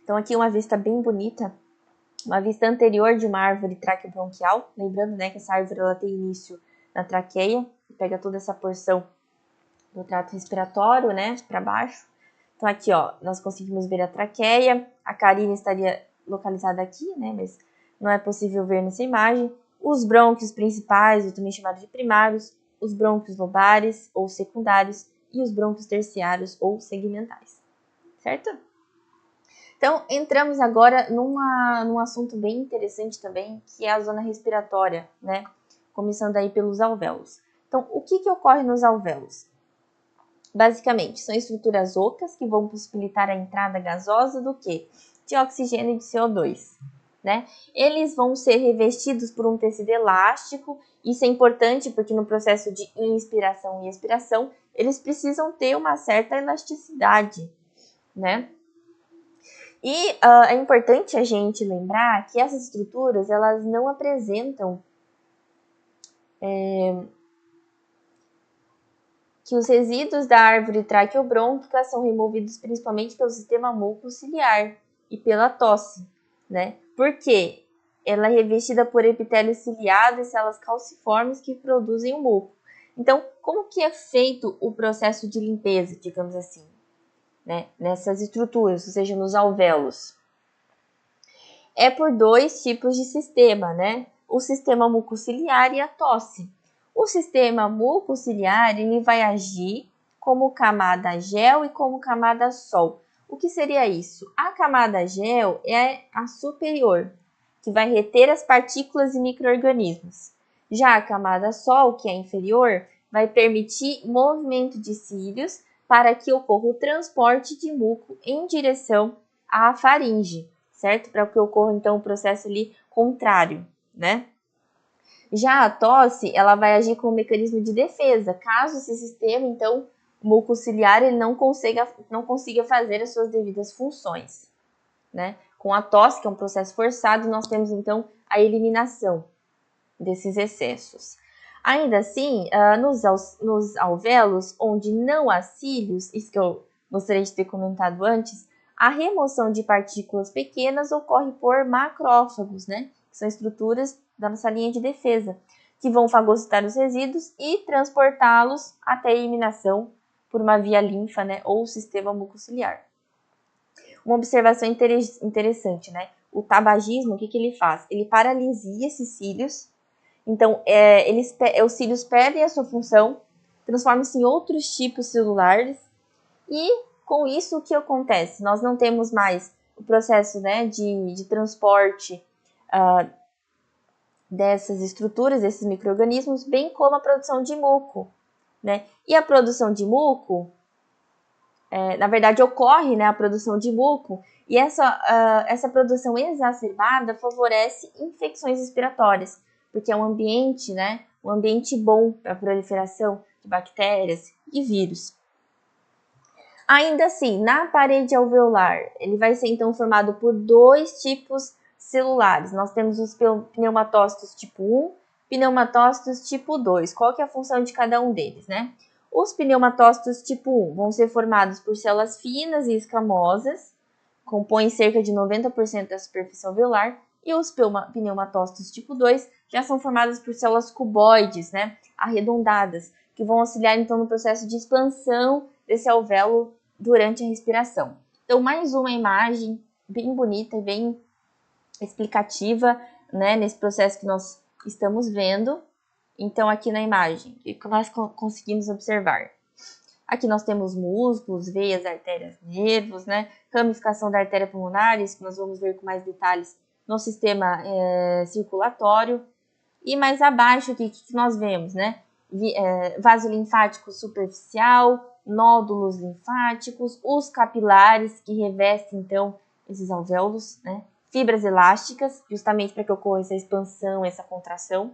Então aqui uma vista bem bonita, uma vista anterior de uma árvore traqueobronquial, lembrando, né, que essa árvore ela tem início na traqueia, pega toda essa porção do trato respiratório, né, para baixo. Então aqui, ó, nós conseguimos ver a traqueia, a carina estaria localizada aqui, né, mas não é possível ver nessa imagem. Os brônquios principais, ou também chamados de primários, os brônquios lobares ou secundários e os brônquios terciários ou segmentais, certo? Então, entramos agora num assunto bem interessante também, que é a zona respiratória, né? Começando aí pelos alvéolos. Então, o que ocorre nos alvéolos? Basicamente, são estruturas ocas que vão possibilitar a entrada gasosa do quê? De oxigênio e de CO2, né? Eles vão ser revestidos por um tecido elástico. Isso é importante porque no processo de inspiração e expiração, eles precisam ter uma certa elasticidade, né? E é importante a gente lembrar que essas estruturas, elas não apresentam que os resíduos da árvore traqueobrônquica são removidos principalmente pelo sistema mucociliar e pela tosse, né? Porque ela é revestida por epitélio ciliado e células calciformes que produzem o muco. Então, como que é feito o processo de limpeza, digamos assim, né? Nessas estruturas, ou seja, nos alvéolos? É por dois tipos de sistema, né? O sistema mucociliar e a tosse. O sistema mucociliar ele vai agir como camada gel e como camada sol. O que seria isso? A camada gel é a superior, que vai reter as partículas e micro-organismos. Já a camada sol, que é a inferior, vai permitir movimento de cílios para que ocorra o transporte de muco em direção à faringe, certo? Para que ocorra, então, o processo ali contrário, né? Já a tosse, ela vai agir como um mecanismo de defesa, caso esse sistema, então, mucociliar, ele não consiga fazer as suas devidas funções, né? Com a tosse, que é um processo forçado, nós temos, então, a eliminação desses excessos. Ainda assim, nos alvéolos, onde não há cílios, isso que eu gostaria de ter comentado antes, a remoção de partículas pequenas ocorre por macrófagos, né? Que são estruturas da nossa linha de defesa, que vão fagocitar os resíduos e transportá-los até a eliminação por uma via linfa, né? Ou sistema mucociliar. Uma observação interessante, né? O tabagismo, o que ele faz? Ele paralisia esses cílios. Então, os cílios perdem a sua função, transformam-se em outros tipos celulares e, com isso, o que acontece? Nós não temos mais o processo, né, de transporte dessas estruturas, desses micro-organismos, bem como a produção de muco, né? E a produção de muco, na verdade, ocorre, né, a produção de muco, e essa produção exacerbada favorece infecções respiratórias, porque é um ambiente, né, um ambiente bom para a proliferação de bactérias e vírus. Ainda assim, na parede alveolar, ele vai ser então formado por dois tipos celulares. Nós temos os pneumatócitos tipo 1, pneumatócitos tipo 2. Qual que é a função de cada um deles, né? Os pneumatócitos tipo 1 vão ser formados por células finas e escamosas, compõem cerca de 90% da superfície alveolar, e os pneumatócitos tipo 2 já são formados por células cuboides, né, arredondadas, que vão auxiliar então no processo de expansão desse alvéolo durante a respiração. Então, mais uma imagem bem bonita e bem explicativa, né, nesse processo que nós estamos vendo. Então, aqui na imagem, o que nós conseguimos observar? Aqui nós temos músculos, veias, artérias, nervos, né? Ramificação da artéria pulmonar, isso que nós vamos ver com mais detalhes no sistema circulatório. E mais abaixo aqui, o que nós vemos, né? Vaso linfático superficial, nódulos linfáticos, os capilares que revestem, então, esses alvéolos, né? Fibras elásticas, justamente para que ocorra essa expansão, essa contração,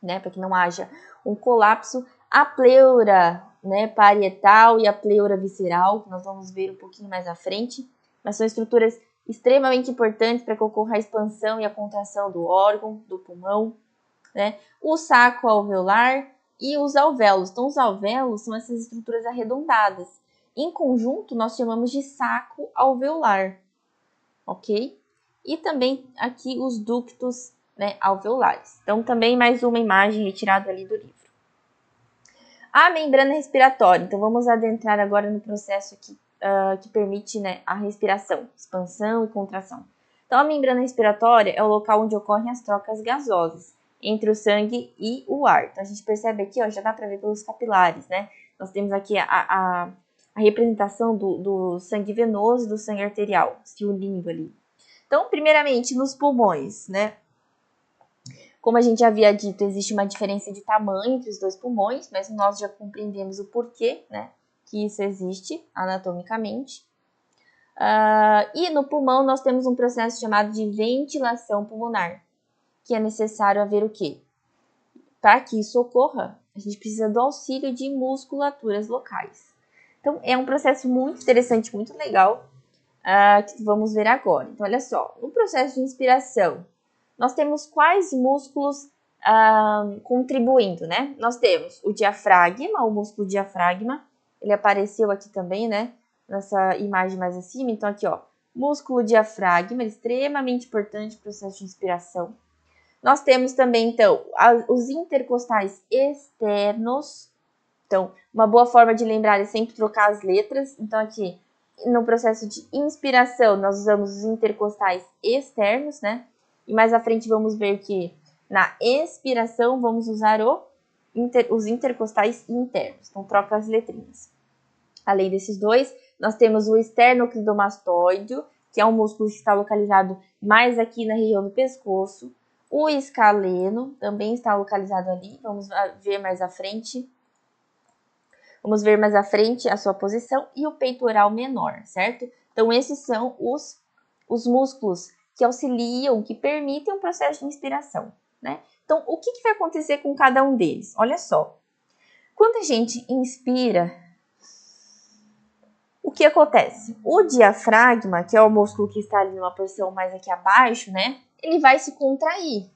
né? Para que não haja um colapso. A pleura, né, parietal e a pleura visceral, que nós vamos ver um pouquinho mais à frente, mas são estruturas extremamente importantes para que ocorra a expansão e a contração do órgão, do pulmão, né? O saco alveolar e os alvéolos. Então, os alvéolos são essas estruturas arredondadas. Em conjunto, nós chamamos de saco alveolar, ok? E também aqui os ductos, né, alveolares. Então, também mais uma imagem retirada ali do livro. A membrana respiratória. Então, vamos adentrar agora no processo aqui, que permite, né, a respiração, expansão e contração. Então, a membrana respiratória é o local onde ocorrem as trocas gasosas entre o sangue e o ar. Então, a gente percebe aqui, ó, já dá para ver pelos capilares, né? Nós temos aqui a representação do sangue venoso e do sangue arterial se unindo ali. Então, primeiramente, nos pulmões, né? Como a gente já havia dito, existe uma diferença de tamanho entre os dois pulmões, mas nós já compreendemos o porquê, né? Que isso existe anatomicamente. E no pulmão nós temos um processo chamado de ventilação pulmonar, que é necessário haver o quê? Para que isso ocorra, a gente precisa do auxílio de musculaturas locais. Então, é um processo muito interessante, muito legal, que vamos ver agora. Então, olha só, no processo de inspiração, nós temos quais músculos contribuindo, né? Nós temos o diafragma, o músculo diafragma, ele apareceu aqui também, né? Nessa imagem mais acima. Então, aqui, ó, músculo diafragma, extremamente importante para o processo de inspiração. Nós temos também, então, os intercostais externos. Então, uma boa forma de lembrar é sempre trocar as letras. Então, aqui, no processo de inspiração, nós usamos os intercostais externos, né? E mais à frente vamos ver que na expiração vamos usar os intercostais internos. Então, troca as letrinhas. Além desses dois, nós temos o esternocleidomastoideo, que é um músculo que está localizado mais aqui na região do pescoço. O escaleno também está localizado ali. Vamos ver mais à frente. Vamos ver mais à frente a sua posição e o peitoral menor, certo? Então, esses são os músculos que auxiliam, que permitem o processo de inspiração, né? Então, o que vai acontecer com cada um deles? Olha só. Quando a gente inspira, o que acontece? O diafragma, que é o músculo que está ali numa posição mais aqui abaixo, né? Ele vai se contrair,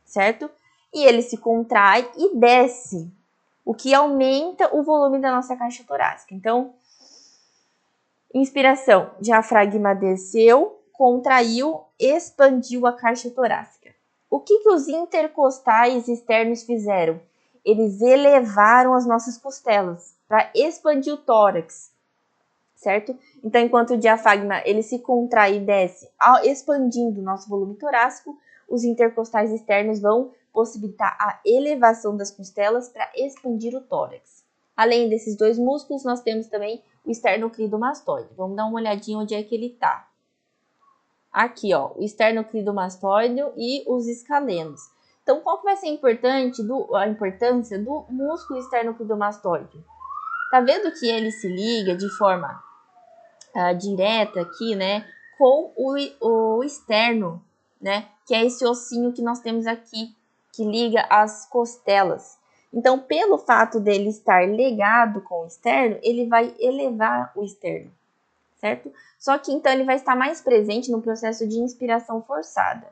certo? E ele se contrai e desce, o que aumenta o volume da nossa caixa torácica. Então, inspiração, diafragma desceu, contraiu, expandiu a caixa torácica. O que os intercostais externos fizeram? Eles elevaram as nossas costelas para expandir o tórax, certo? Então, enquanto o diafragma ele se contrai e desce, expandindo o nosso volume torácico, os intercostais externos vão possibilitar a elevação das costelas para expandir o tórax. Além desses dois músculos, nós temos também o esternocleidomastoide. Vamos dar uma olhadinha onde é que ele está. Aqui, ó, o esternocleidomastoide e os escalenos. Então, qual que vai ser a importância do músculo esternocleidomastoide? Tá vendo que ele se liga de forma direta aqui, né, com o externo, né, que é esse ossinho que nós temos aqui, que liga as costelas. Então, pelo fato dele estar ligado com o externo, ele vai elevar o externo, certo? Só que, então, ele vai estar mais presente no processo de inspiração forçada.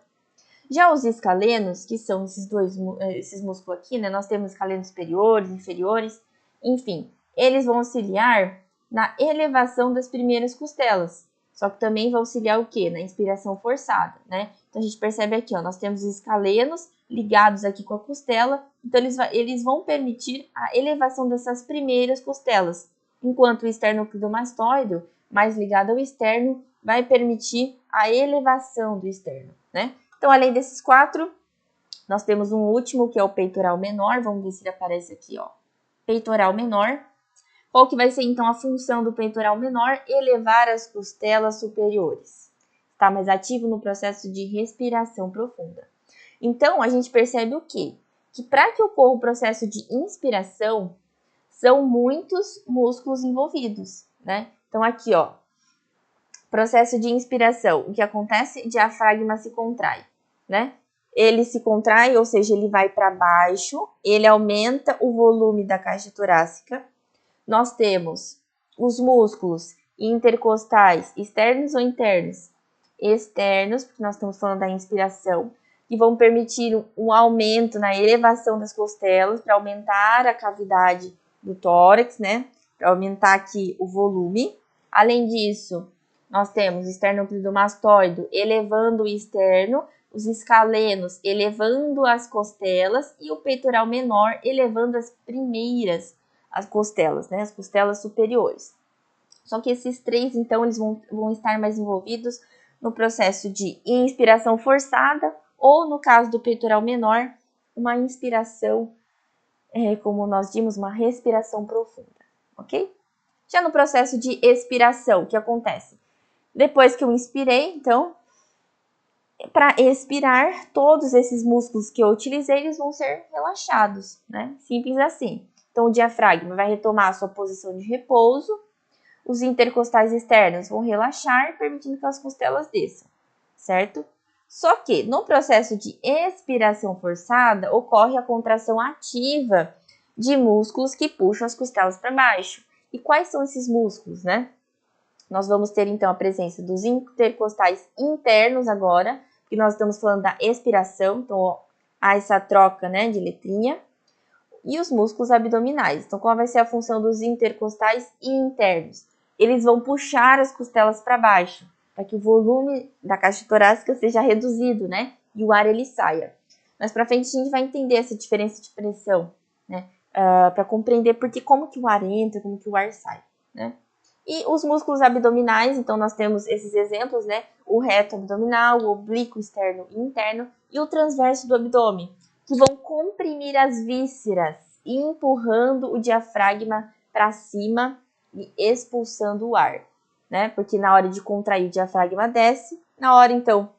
Já os escalenos, que são esses músculos aqui, né, nós temos escalenos superiores, inferiores, enfim, eles vão auxiliar na elevação das primeiras costelas. Só que também vai auxiliar o quê? Na inspiração forçada, né? Então, a gente percebe aqui, ó, nós temos os escalenos ligados aqui com a costela. Então, eles vão permitir a elevação dessas primeiras costelas. Enquanto o esternocleidomastoide, mais ligado ao externo, vai permitir a elevação do externo, né? Então, além desses quatro, nós temos um último, que é o peitoral menor. Vamos ver se ele aparece aqui, ó. Peitoral menor. Qual que vai ser, então, a função do peitoral menor? Elevar as costelas superiores. Está mais ativo no processo de respiração profunda. Então, a gente percebe o quê? Que para que ocorra o processo de inspiração, são muitos músculos envolvidos, né? Então, aqui, ó, processo de inspiração. O que acontece? Diafragma se contrai, né? Ele se contrai, ou seja, ele vai para baixo, ele aumenta o volume da caixa torácica. Nós temos os músculos intercostais, externos ou internos? Externos, porque nós estamos falando da inspiração, que vão permitir um aumento na elevação das costelas, para aumentar a cavidade do tórax, né? Para aumentar aqui o volume. Além disso, nós temos o esternocleidomastoide elevando o externo, os escalenos elevando as costelas e o peitoral menor elevando as costelas, né, as costelas superiores. Só que esses três, então, eles vão estar mais envolvidos no processo de inspiração forçada ou, no caso do peitoral menor, uma inspiração, como nós vimos, uma respiração profunda, ok? Já no processo de expiração, o que acontece? Depois que eu inspirei, então, para expirar, todos esses músculos que eu utilizei, eles vão ser relaxados, né? Simples assim. Então, o diafragma vai retomar a sua posição de repouso, os intercostais externos vão relaxar, permitindo que as costelas desçam, certo? Só que no processo de expiração forçada ocorre a contração ativa de músculos que puxam as costelas para baixo. E quais são esses músculos, né? Nós vamos ter então a presença dos intercostais internos agora, porque nós estamos falando da expiração, então há essa troca, né, de letrinha. E os músculos abdominais. Então, qual vai ser a função dos intercostais internos? Eles vão puxar as costelas para baixo, para que o volume da caixa torácica seja reduzido, né? E o ar ele saia. Mas para frente a gente vai entender essa diferença de pressão, né? Para compreender como que o ar entra, como que o ar sai, né? E os músculos abdominais, então nós temos esses exemplos, né? O reto abdominal, o oblíquo externo e interno e o transverso do abdômen, que vão comprimir as vísceras, empurrando o diafragma para cima e expulsando o ar, né? Porque na hora de contrair o diafragma desce, na hora então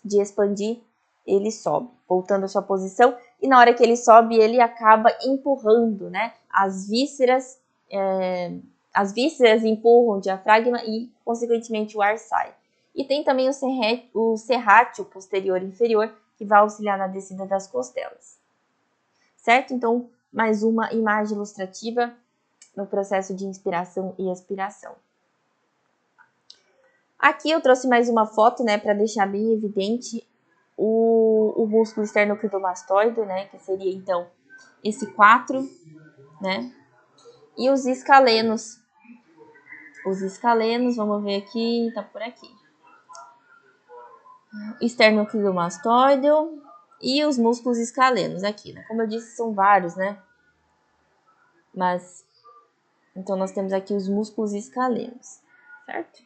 de expandir, ele sobe, voltando à sua posição, e na hora que ele sobe, ele acaba empurrando, né? As vísceras empurram o diafragma e, consequentemente, o ar sai. E tem também o serrátil posterior inferior, que vai auxiliar na descida das costelas. Certo? Então, mais uma imagem ilustrativa no processo de inspiração e expiração. Aqui eu trouxe mais uma foto, né, para deixar bem evidente o músculo esternocleidomastoide, né, que seria então esse 4, né, e os escalenos. Os escalenos, vamos ver aqui, tá por aqui. Esternocleidomastoide e os músculos escalenos aqui, né? Como eu disse, são vários, né? Mas, então nós temos aqui os músculos escalenos, certo?